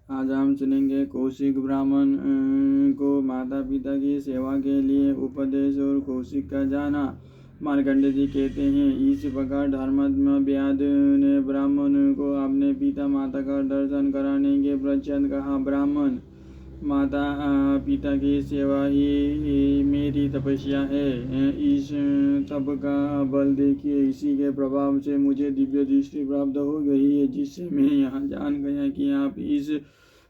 आज हम सुनेंगे कौशिक ब्राह्मण को माता पिता की सेवा के लिए उपदेश और कौशिक का जाना। मार्कंडेय जी कहते हैं, इस प्रकार धर्मात्मा व्याध ने ब्राह्मण को अपने पिता माता का दर्शन कराने के पश्चात कहा, ब्राह्मण, माता पिता की सेवा ही मेरी तपस्या है। इस तप का बल देखिए, इसी के प्रभाव से मुझे दिव्य दृष्टि प्राप्त हो गई है, जिससे मैं यहाँ जान गया कि आप इस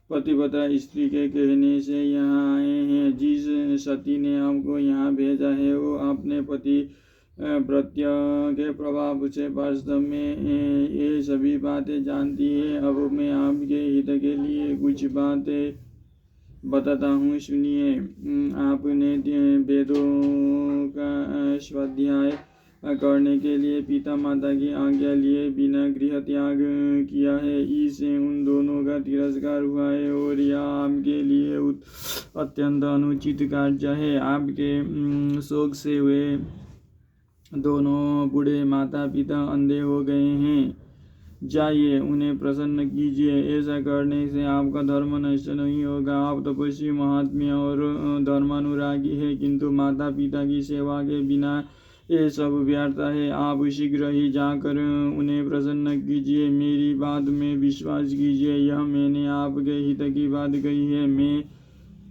पतिव्रता स्त्री के कहने से यहाँ आए हैं। जिस सती ने आपको यहाँ भेजा है वो अपने पति प्रत्य के प्रभाव से वास्तव में ये सभी बातें जानती है। अब मैं आपके हित के लिए कुछ बातें बताता हूँ, सुनिए। आपने वेदों का स्वाध्याय करने के लिए पिता माता की आज्ञा लिए बिना गृह त्याग किया है, इससे उन दोनों का तिरस्कार हुआ है और यह आपके लिए अत्यंत अनुचित कार्य है। आपके शोक से वे दोनों बूढ़े माता पिता अंधे हो गए हैं। जाइए, उन्हें प्रसन्न कीजिए। ऐसा करने से आपका धर्म नष्ट नहीं होगा। आप तपस्वी, महात्म्य और धर्मानुरागी है, किंतु माता पिता की सेवा के बिना ये सब व्यर्थ है। आप शीघ्र ही जाकर उन्हें प्रसन्न कीजिए। मेरी बात में विश्वास कीजिए, यह मैंने आपके हित की बात कही है। मैं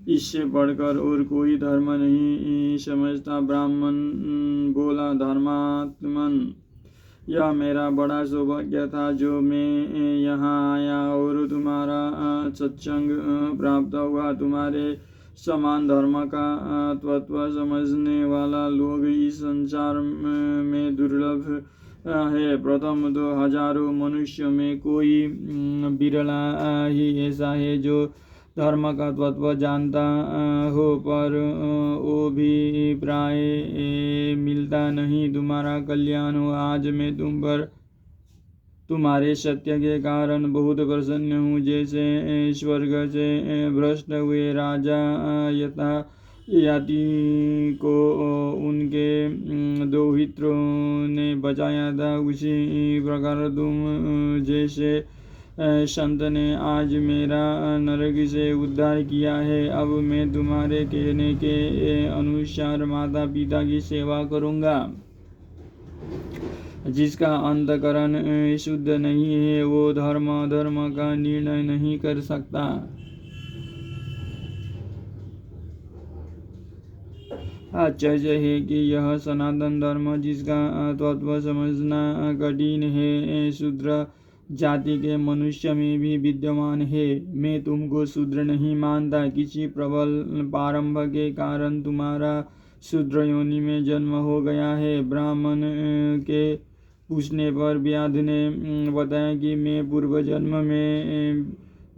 इससे बढ़कर और कोई धर्म नहीं समझता। ब्राह्मण बोला, धर्मात्मन, यह मेरा बड़ा सौभाग्य था जो मैं यहाँ आया और तुम्हारा सत्संग प्राप्त हुआ। तुम्हारे समान धर्म का तत्व समझने वाला लोग इस संसार में दुर्लभ है। प्रथम तो हजारों मनुष्यों में कोई बिरला ही ऐसा है जो धर्म का तत्व जानता हो, पर वो भी प्राय मिलता नहीं। तुम्हारा कल्याण हो। आज मैं तुम पर तुम्हारे सत्य के कारण बहुत प्रसन्न हूँ। जैसे स्वर्ग से भ्रष्ट हुए राजा यथा याति को उनके दोहित्रों ने बचाया था, उसी प्रकार तुम जैसे संत ने आज मेरा नरक से उद्धार किया है। अब मैं तुम्हारे कहने के अनुसार माता पिता की सेवा करूँगा। जिसका अंतःकरण शुद्ध नहीं है वो धर्म अधर्म का निर्णय नहीं कर सकता। आश्चर्य है कि यह सनातन धर्म, जिसका तत्व समझना कठिन है, शूद्र जाति के मनुष्य में भी विद्यमान है। मैं तुमको शूद्र नहीं मानता। किसी प्रबल प्रारंभ के कारण तुम्हारा शूद्र योनि में जन्म हो गया है। ब्राह्मण के पूछने पर व्याध ने बताया कि मैं पूर्व जन्म में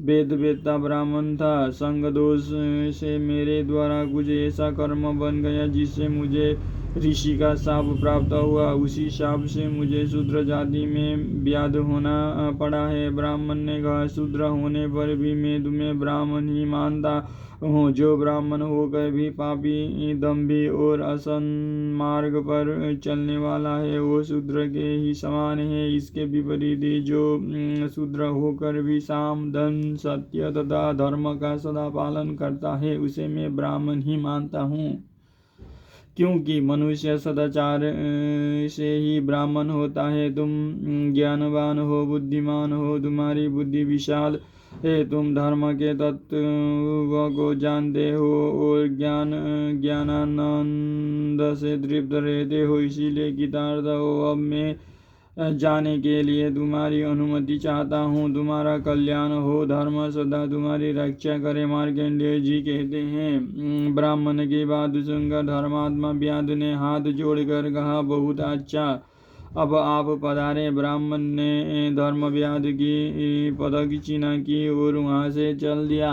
वेद वेत्ता ब्राह्मण था। संग दोष से मेरे द्वारा कुछ ऐसा कर्म बन गया जिससे मुझे ऋषि का शाप प्राप्त हुआ। उसी शाप से मुझे शूद्र जाति में व्याध होना पड़ा है। ब्राह्मण ने कहा, शूद्र होने पर भी मैं तुम्हें ब्राह्मण ही मानता हूँ। जो ब्राह्मण होकर भी पापी, दंभी और असन्मार्ग पर चलने वाला है वो शूद्र के ही समान है। इसके विपरीत जो शूद्र होकर भी साम, धन, सत्य तथा धर्म का सदा पालन करता है उसे मैं ब्राह्मण ही मानता हूँ। क्योंकि मनुष्य सदाचार से ही ब्राह्मण होता है। तुम ज्ञानवान हो, बुद्धिमान हो, तुम्हारी बुद्धि विशाल है, तुम धर्म के तत्व को जानते हो और ज्ञानानंद से तृप्त रहते हो, इसीलिए कृतार्थ हो। अब मैं जाने के लिए तुम्हारी अनुमति चाहता हूँ। तुम्हारा कल्याण हो, धर्म सदा तुम्हारी रक्षा करे। मार्कंडेय जी कहते हैं, ब्राह्मण की बात सुनकर धर्मात्मा व्याध ने हाथ जोड़कर कहा, बहुत अच्छा, अब आप पधारे। ब्राह्मण ने धर्म व्याध की प्रदक्षिणा की और वहाँ से चल दिया।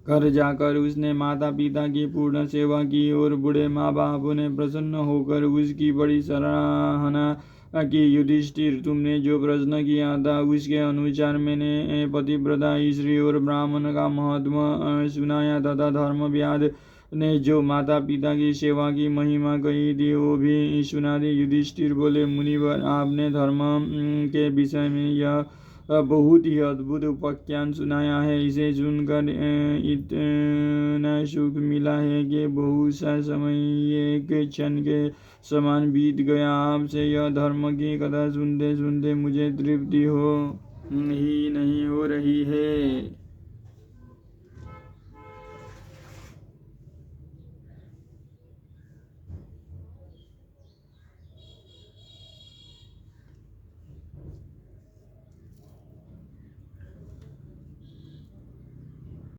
घर जाकर उसने माता पिता की पूर्ण सेवा की और बूढ़े माँ बाप ने प्रसन्न होकर उसकी बड़ी सराहना की। युधिष्ठिर, तुमने जो प्रश्न किया था उसके अनुसार मैंने पतिव्रता स्त्री और ब्राह्मण का महत्व सुनाया तथा धर्म व्याध ने जो माता पिता की सेवा की महिमा कही थी वो भी सुना दी। युधिष्ठिर बोले, मुनिवर, आपने धर्म के विषय में यह बहुत ही अद्भुत उपाख्यान सुनाया है। इसे सुनकर इतना सुख मिला है कि बहुत सा समय एक क्षण के समान बीत गया। आपसे यह धर्म की कथा सुनते सुनते मुझे तृप्ति हो ही नहीं